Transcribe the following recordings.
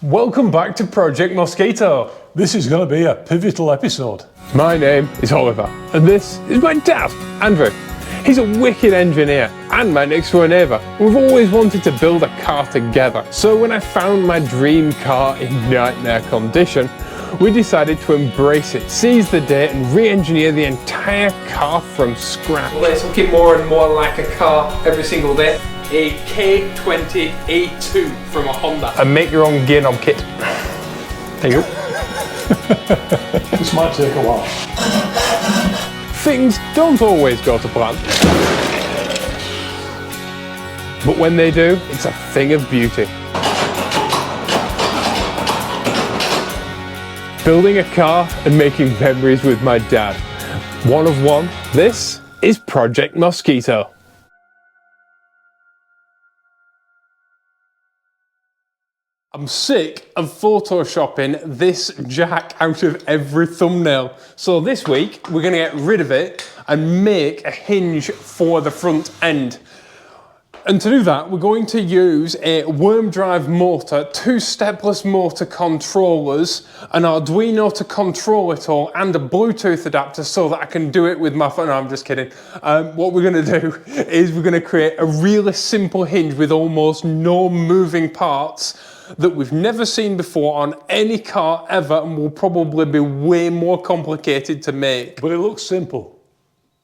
Welcome back to Project Mosquito. This is going to be a pivotal episode. My name is Oliver, and this is my dad, Andrew. He's a wicked engineer and my next door neighbour. We've always wanted to build a car together. So when I found my dream car in nightmare condition, we decided to embrace it, seize the day and re-engineer the entire car from scratch. Well, it's looking more and more like a car every single day. A K20 A2 from a Honda. And make your own gear knob kit. There you go. This might take a while. Things don't always go to plan. But when they do, it's a thing of beauty. Building a car and making memories with my dad. One of one, this is Project Mosquito. I'm sick of photoshopping this jack out of every thumbnail. So this week, we're gonna get rid of it and make a hinge for the front end. And to do that, we're going to use a worm drive motor, 2 stepless motor controllers, an Arduino to control it all, and a Bluetooth adapter so that I can do it with my phone. No, I'm just kidding. What we're gonna do is we're gonna create a really simple hinge with almost no moving parts that we've never seen before on any car ever, and will probably be way more complicated to make. But it looks simple.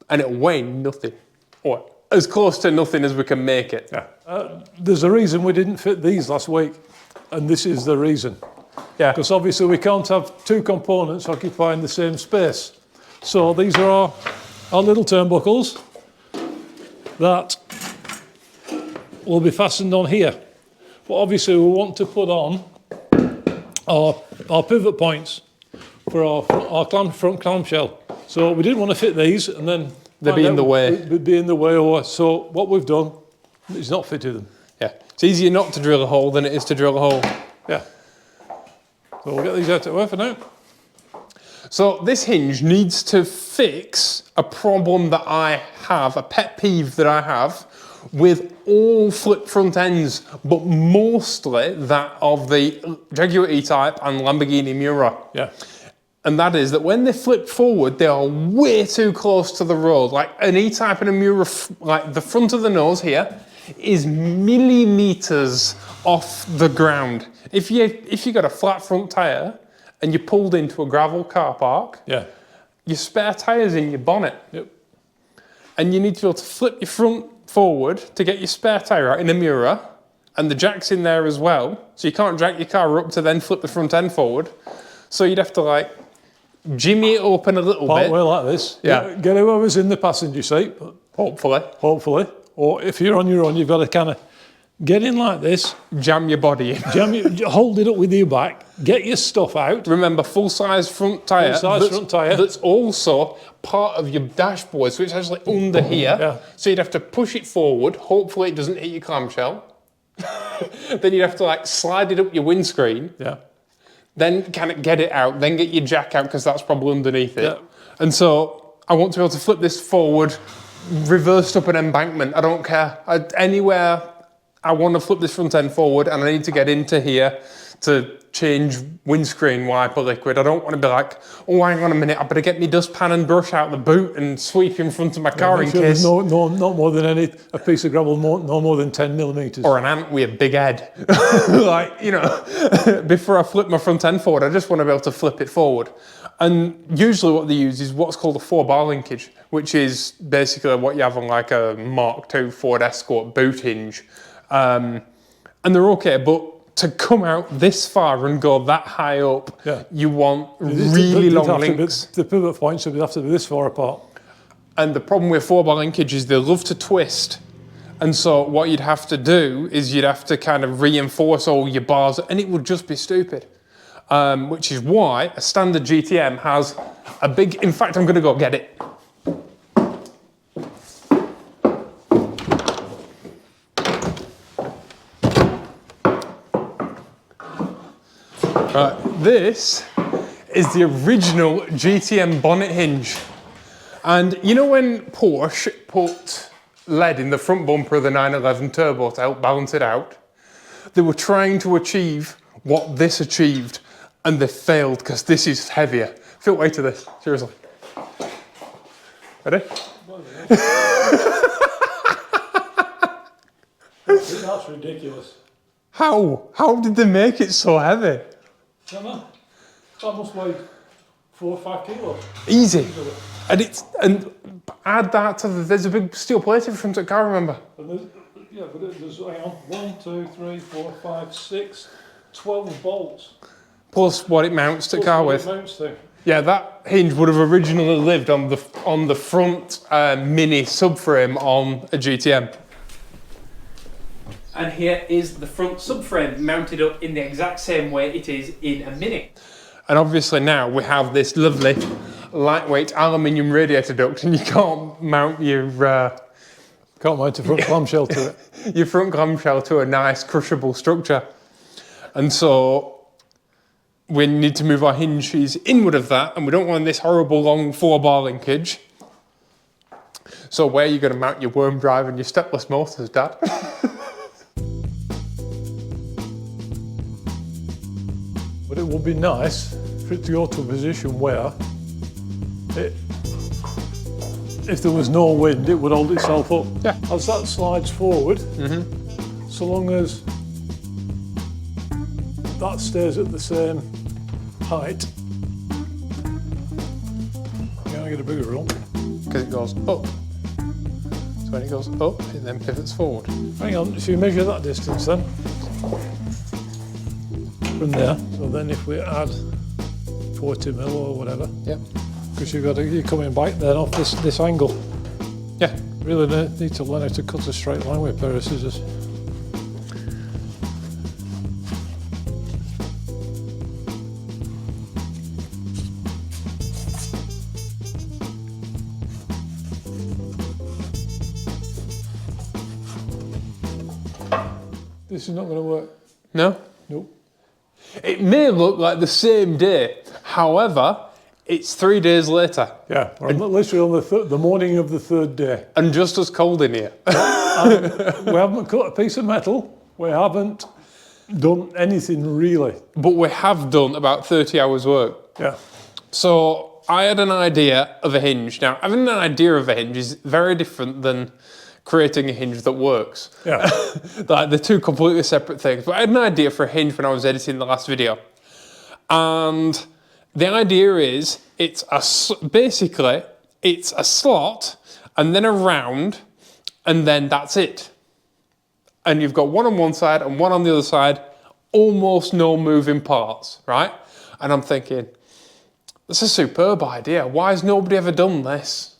And it'll weigh nothing, or as close to nothing as we can make it. Yeah. There's a reason we didn't fit these last week, and this is the reason. Yeah. Because obviously we can't have 2 components occupying the same space. So these are our little turnbuckles that will be fastened on here. But obviously we want to put on our pivot points for our front clamshell. So we didn't want to fit these and then they'd be in the way. They'd be in the way. So what we've done is not fitted them. Yeah, it's easier not to drill a hole than it is to drill a hole. Yeah. So we'll get these out of the way for now. So this hinge needs to fix a problem that I have, a pet peeve that I have with all flip front ends, but mostly that of the Jaguar E-Type and Lamborghini Miura. Yeah. And that is that when they flip forward, they are way too close to the road. Like an E-Type and a Miura, like the front of the nose here is millimeters off the ground. If you got a flat front tire and you pulled into a gravel car park, yeah, your spare tire's in your bonnet. Yep. And you need to be able to flip your front forward to get your spare tyre out in a Miura, and the jack's in there as well, so you can't jack your car up to then flip the front end forward. So you'd have to like jimmy it open a little bit. Way like this. Yeah. Get whoever's in the passenger seat. Hopefully. Or if you're on your own, you've got to kind of get in like this. Jam your body in. Hold it up with your back. Get your stuff out. Remember, full-size front tyre. Front tyre. That's also part of your dashboard, so it's actually under here. Yeah. So you'd have to push it forward. Hopefully it doesn't hit your clamshell. Then you'd have to like slide it up your windscreen. Yeah. Then kind of get it out. Then get your jack out because that's probably underneath it. Yeah. And so I want to be able to flip this forward, reversed up an embankment. I don't care. Anywhere I want to flip this front end forward, and I need to get into here to change windscreen wiper liquid. I don't want to be like, oh, hang on a minute, I better get my dustpan and brush out the boot and sweep in front of my car in case. No, not more than a piece of gravel, no more than 10 millimetres. Or an ant with a big head. Like, you know, before I flip my front end forward, I just want to be able to flip it forward. And usually what they use is what's called a 4-bar linkage, which is basically what you have on like a Mark II Ford Escort boot hinge. And they're okay, but to come out this far and go that high up, yeah, you want really long links. The pivot points would have to be this far apart. And the problem with 4-bar linkage is they love to twist. And so what you'd have to do is you'd have to kind of reinforce all your bars, and it would just be stupid. Which is why a standard GTM has a big, in fact, I'm going to go get it. Right, this is the original GTM bonnet hinge. And you know when Porsche put lead in the front bumper of the 911 turbo to help balance it out? They were trying to achieve what this achieved, and they failed because this is heavier. Feel weight of this, seriously. Ready? That's ridiculous. How? How did they make it so heavy? I don't know. That must weigh 4 or 5 kilos. Easy. And add that to there's a big steel plate in front of the car, remember? And there's hang on, 1, 2, 3, 4, 5, 6, 12 bolts. Plus what it mounts to the car with. Yeah, that hinge would have originally lived on the front mini subframe on a GTM. And here is the front subframe mounted up in the exact same way it is in a Mini. And obviously now we have this lovely lightweight aluminium radiator duct, and you can't mount your front clamshell to it. Your front clamshell to a nice crushable structure. And so we need to move our hinges inward of that, and we don't want this horrible long 4-bar linkage. So where are you going to mount your worm drive and your stepless motors, Dad? But it would be nice for it to go to a position where if there was no wind, it would hold itself up. Yeah. As that slides forward, so long as that stays at the same height. You're going to get a bigger rump. Because it goes up. So when it goes up, it then pivots forward. Hang on, so you measure that distance then. From there. So then if we add 40 mil or whatever. Yep. Because you're coming back then off this angle. Yeah. Really need to learn how to cut a straight line with a pair of scissors. This is not going to work. No? Nope. It may look like the same day, however, it's 3 days later. Yeah, we're literally on the morning of the 3rd day. And just as cold in here. We haven't cut a piece of metal. We haven't done anything really. But we have done about 30 hours work. Yeah. So I had an idea of a hinge. Now, having an idea of a hinge is very different than creating a hinge that works. Yeah. Like, they're two completely separate things. But I had an idea for a hinge when I was editing the last video. And the idea is basically it's a slot and then a round and then that's it. And you've got one on one side and one on the other side, almost no moving parts, right? And I'm thinking, that's a superb idea. Why has nobody ever done this?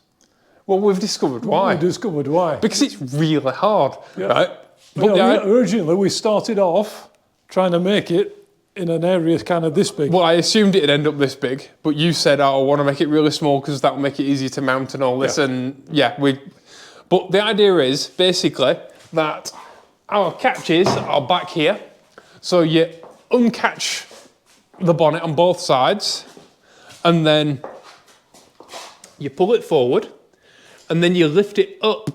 Well, we've discovered why. We discovered why. Because it's really hard, right? But originally we started off trying to make it in an area kind of this big. Well, I assumed it'd end up this big, but you said, oh, I want to make it really small because that'll make it easier to mount and all this. Yeah. And yeah, but the idea is basically that our catches are back here. So you uncatch the bonnet on both sides and then you pull it forward and then you lift it up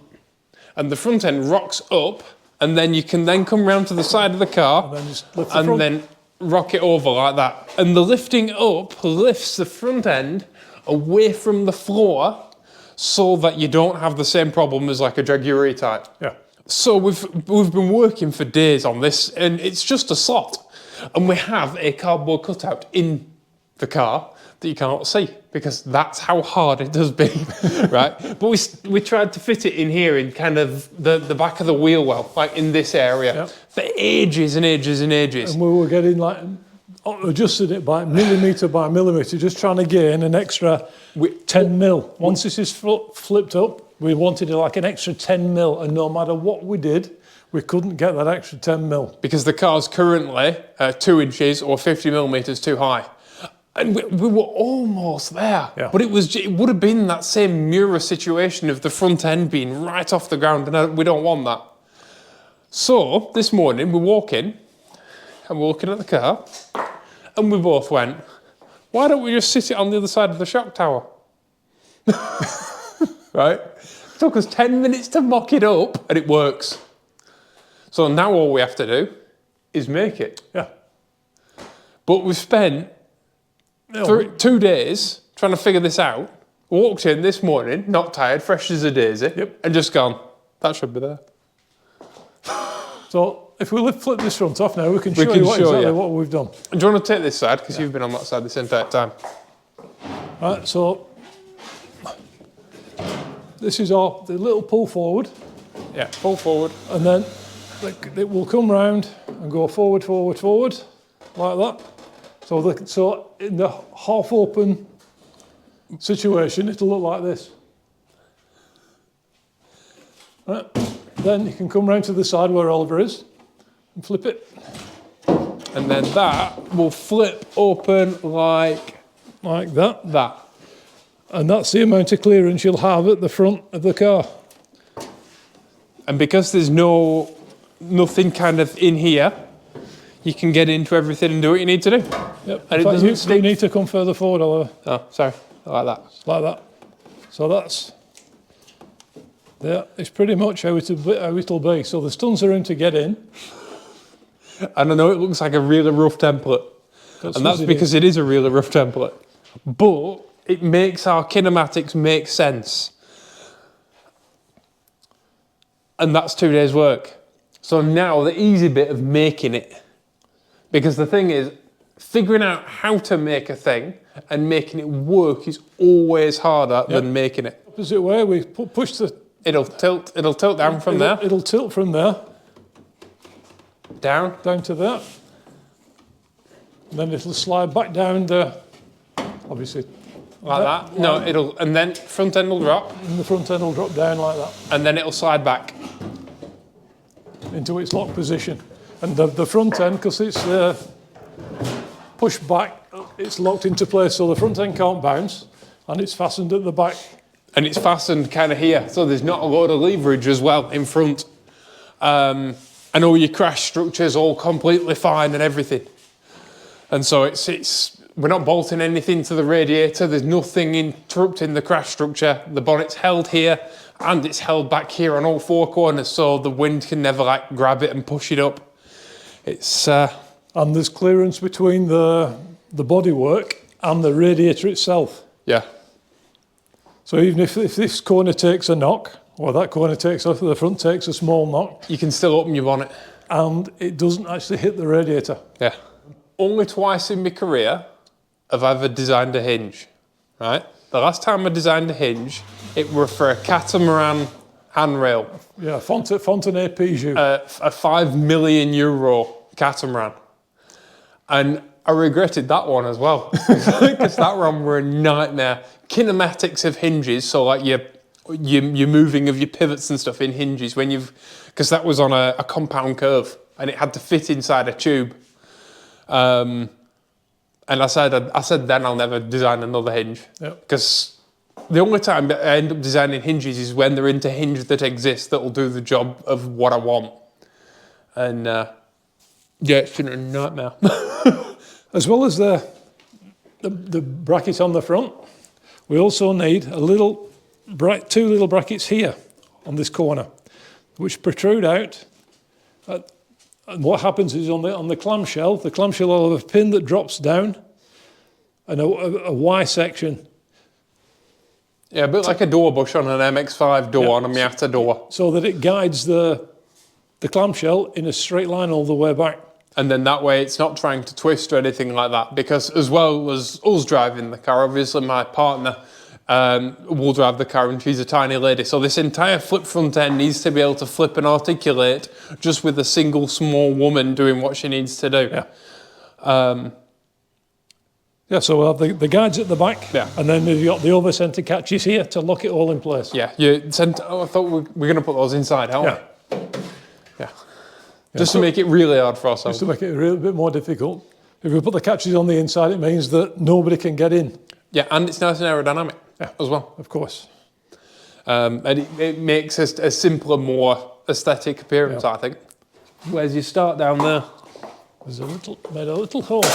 and the front end rocks up and then you can then come round to the side of the car and then just lift the front. then rock it over like that. And the lifting up lifts the front end away from the floor so that you don't have the same problem as like a Jaguar E-Type. Yeah. So we've been working for days on this and it's just a slot. And we have a cardboard cutout in the car that you can't see because that's how hard it does be, right? But we tried to fit it in here in kind of the back of the wheel well, like in this area, for ages and ages and ages. And we were getting like, adjusted it by millimetre, just trying to gain an extra 10 mil. Once this is flipped up, we wanted like an extra 10 mil, and no matter what we did, we couldn't get that extra 10 mil. Because the car's currently 2 inches or 50 millimetres too high. And we were almost there, but it would have been that same Mura situation of the front end being right off the ground, and we don't want that. So this morning we walk in, and we're looking at the car, and we both went, why don't we just sit it on the other side of the shock tower? Right? It took us 10 minutes to mock it up, and it works. So now all we have to do is make it. Yeah. But we've spent 2 days trying to figure this out. Walked in this morning, not tired, fresh as a daisy, and just gone, that should be there. So if we flip this front off now, we can show you exactly what we've done. Do you want to take this side? Because you've been on that side this entire time. Right, so this is the little pull forward. Yeah, pull forward. And then it will come round and go forward, forward, forward, like that. So in the half open situation, it'll look like this. Right. Then you can come round to the side where Oliver is and flip it. And then that will flip open like that. And that's the amount of clearance you'll have at the front of the car. And because there's nothing kind of in here, you can get into everything and do what you need to do. Yep. And in fact, you need to come further forward, Oliver. Oh, sorry. Like that. Like that. So that's... Yeah, it's pretty much how it'll be. So there's tons of room to get in. And I know it looks like a really rough template. And that's because it is a really rough template. But it makes our kinematics make sense. And that's 2 days' work. So now the easy bit of making it. Because the thing is, figuring out how to make a thing and making it work is always harder than making it. Opposite way, we push the... It'll tilt down from there. It'll tilt from there. Down. Down to there. And then it'll slide back down the... Obviously. Like that. No, and then front end will drop. And the front end will drop down like that. And then it'll slide back. Into its lock position. And the front end, because it's pushed back, it's locked into place, so the front end can't bounce, and it's fastened at the back. And it's fastened kind of here, so there's not a lot of leverage as well in front. And all your crash structure's all completely fine and everything. And so we're not bolting anything to the radiator, there's nothing interrupting the crash structure. The bonnet's held here, and it's held back here on all 4 corners, so the wind can never grab it and push it up. It's and there's clearance between the bodywork and the radiator itself. Yeah. So even if this corner takes a knock, or that corner takes off, the front takes a small knock. You can still open your bonnet. And it doesn't actually hit the radiator. Yeah. Only twice in my career have I ever designed a hinge, right? The last time I designed a hinge, it were for a catamaran handrail. Yeah, Fontenay Pijou. A €5 million catamaran. And I regretted that one as well, because that one were a nightmare. Kinematics of hinges, so like your moving of your pivots and stuff in hinges, because that was on a compound curve, and it had to fit inside a tube. And I said then I'll never design another hinge, because the only time I end up designing hinges is when they're into hinge that exist that will do the job of what I want. And yeah, it's been a nightmare. As well as the bracket on the front, we also need two little brackets here on this corner, which protrude out. And what happens is on the clamshell will have a pin that drops down and a Y section. Yeah, a bit like a door bush on an MX-5 door, on a Miata door. So that it guides the clamshell in a straight line all the way back. And then that way it's not trying to twist or anything like that, because as well as us driving the car, obviously my partner will drive the car and she's a tiny lady. So this entire flip front end needs to be able to flip and articulate just with a single small woman doing what she needs to do. Yeah. So we'll have the guides at the back, and then you've got the over-centre catches here to lock it all in place. Yeah, I thought we were going to put those inside, aren't we? Yeah. Just to make it really hard for ourselves. Just to make it a bit more difficult. If we put the catches on the inside, it means that nobody can get in. Yeah, and it's nice and aerodynamic as well. Of course. And it makes a simpler, more aesthetic appearance, I think. Where's your start down there? There's made a little hole.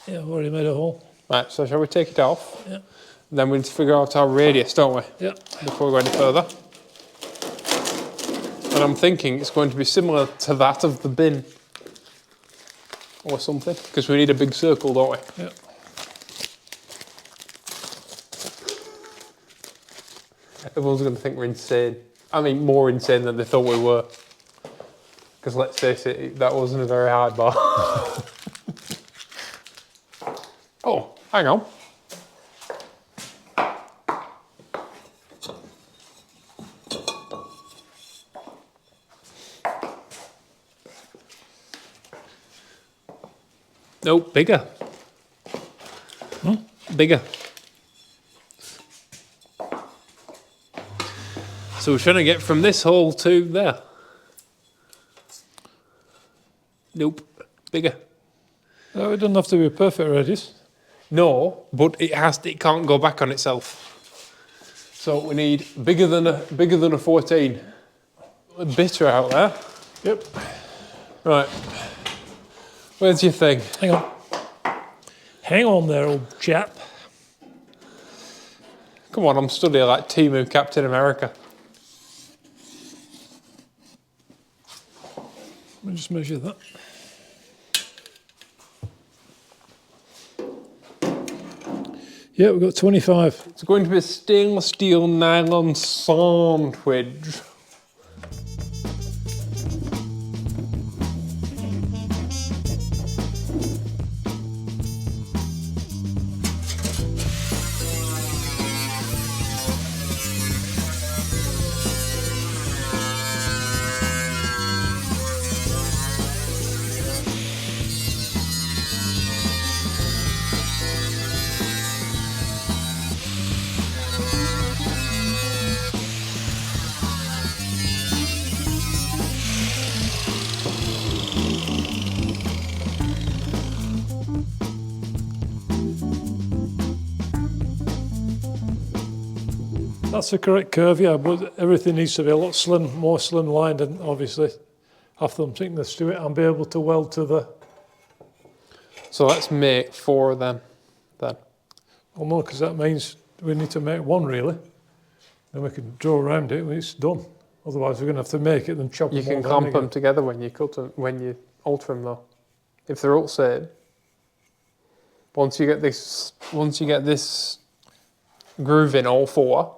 Yeah, I've already made a hole. Right, so shall we take it off? Yeah. Then we need to figure out our radius, don't we? Yeah. Before we go any further. And I'm thinking it's going to be similar to that of the bin. or something, because we need a big circle, don't we? Yeah. Everyone's going to think we're insane. I mean, more insane than they thought we were. Because let's face it, that wasn't a very hard bar. Oh, hang on. Nope, bigger. Bigger. So we're trying to get from this hole to there. Nope, bigger. No, it doesn't have to be a perfect radius. No, but it can't go back on itself. So we need bigger than a 14. A bitter out there. Yep. Right. Where's your thing? Hang on. Hang on there, old chap. Come on, I'm studying like Timu Captain America. Let me just measure that. Yeah, we've got 25. It's going to be a stainless steel nylon sandwich. That's the correct curve, yeah, but everything needs to be a lot more slim-lined, and obviously have some thickness to it and be able to weld to the... So let's make 4 of them then. Well, no, because that means we need to make one, really. Then we can draw around it when it's done. Otherwise, we're going to have to make it and chop You them all can down clamp them again. together when you cut them, when you alter them though. If they're all same, once you get this groove in all 4,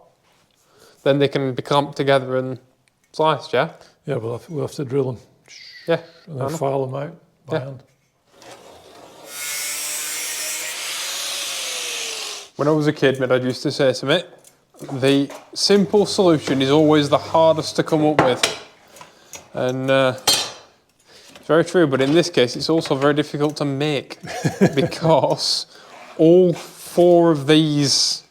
then they can be clamped together and sliced, yeah? Yeah, we'll have to drill them Yeah. and then file them out by Yeah. hand. When I was a kid, my dad used to say to me, the simple solution is always the hardest to come up with. And it's very true, but in this case, it's also very difficult to make because all 4 of these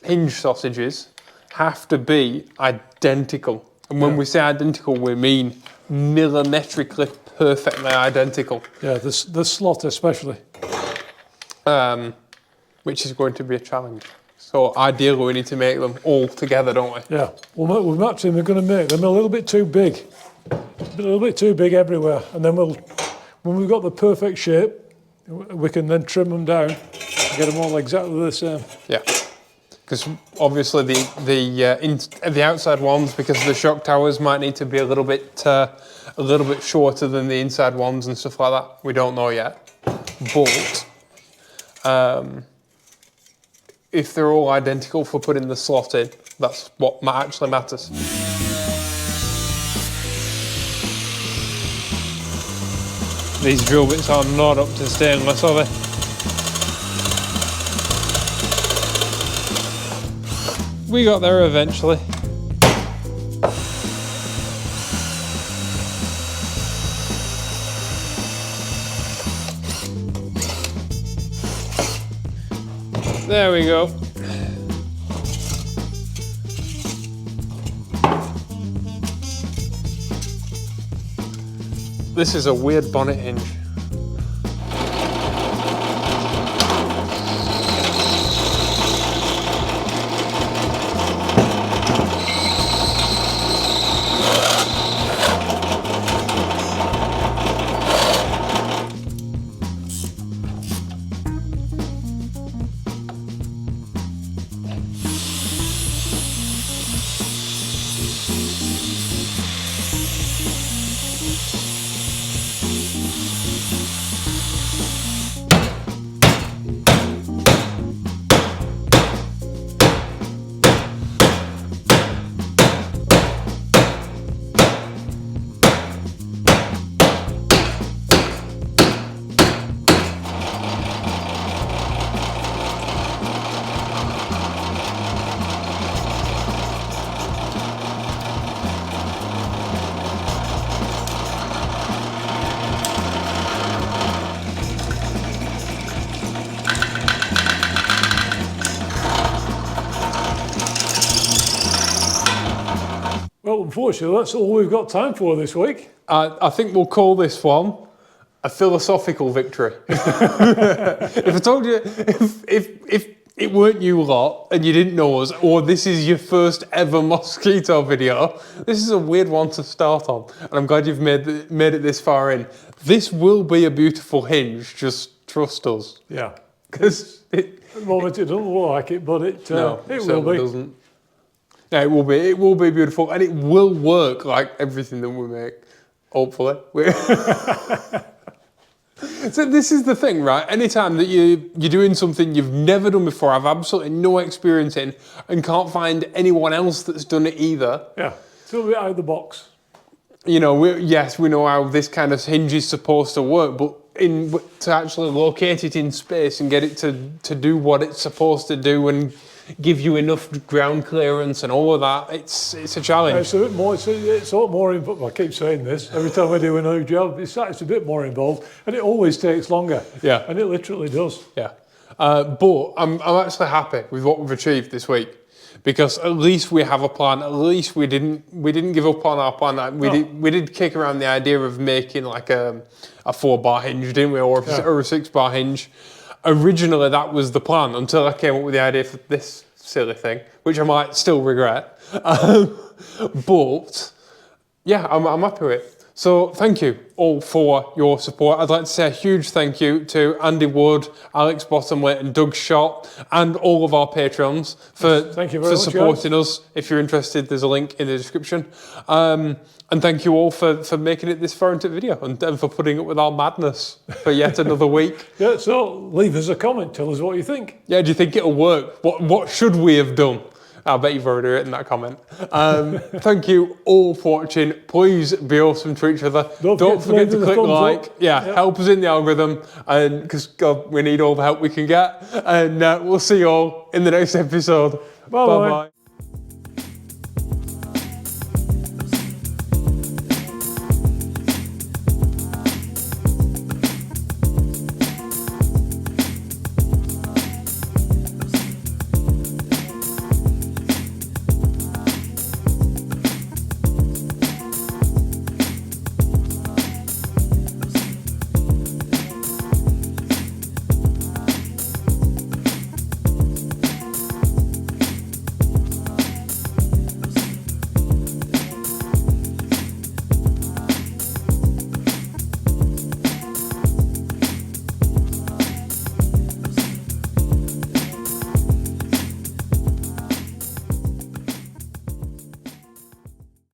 Hinge sausages have to be identical. And when we say identical, we mean millimetrically perfectly identical. Yeah, the slot especially. Which is going to be a challenge. So ideally we need to make them all together, don't we? Yeah, well, we're actually going to make them a little bit too big. A little bit too big everywhere. And then when we've got the perfect shape, we can then trim them down and get them all exactly the same. Yeah. Because obviously the outside ones, because the shock towers, might need to be a little bit shorter than the inside ones and stuff like that. We don't know yet. But if they're all identical for putting the slot in, that's what actually matters. These drill bits are not up to stainless, are they? We got there eventually. There we go. This is a weird bonnet hinge. unfortunately, that's all we've got time for this week. I think we'll call this one a philosophical victory. If I told you, if it weren't you lot and you didn't know us, or this is your first ever Mosquito video, this is a weird one to start on. And I'm glad you've made it this far in. This will be a beautiful hinge, just trust us. Yeah. Because At the moment it doesn't look like it, but it will be. Doesn't. Yeah, it will be. It will be beautiful, and it will work like everything that we make. Hopefully. So this is the thing, right? Anytime that you're doing something you've never done before, have absolutely no experience in, and can't find anyone else that's done it either. Yeah, it's a little bit out of the box. You know, we know how this kind of hinge is supposed to work, but to actually locate it in space and get it to do what it's supposed to do and give you enough ground clearance and all of that, it's a challenge. It's a bit more. It's a lot more involved. I keep saying this every time I do a new job. It's a bit more involved, and it always takes longer. Yeah, and it literally does. Yeah, but I'm actually happy with what we've achieved this week, because at least we have a plan. At least we didn't give up on our plan. We did kick around the idea of making like a 4-bar hinge, didn't we, or a 6-bar hinge. Originally, that was the plan until I came up with the idea for this silly thing, which I might still regret. But yeah, I'm happy with it. So thank you all for your support. I'd like to say a huge thank you to Andy Wood, Alex Bottomley and Doug Shott, and all of our patrons for supporting us. If you're interested, there's a link in the description. And thank you all for making it this far into the video and for putting up with our madness for yet another week. Yeah, so leave us a comment. Tell us what you think. Yeah, do you think it'll work? What should we have done? I bet you've already written that comment. Thank you all for watching. Please be awesome to each other. Don't forget to click like. Yeah, help us in the algorithm, and because God, we need all the help we can get. And we'll see you all in the next episode. Bye bye.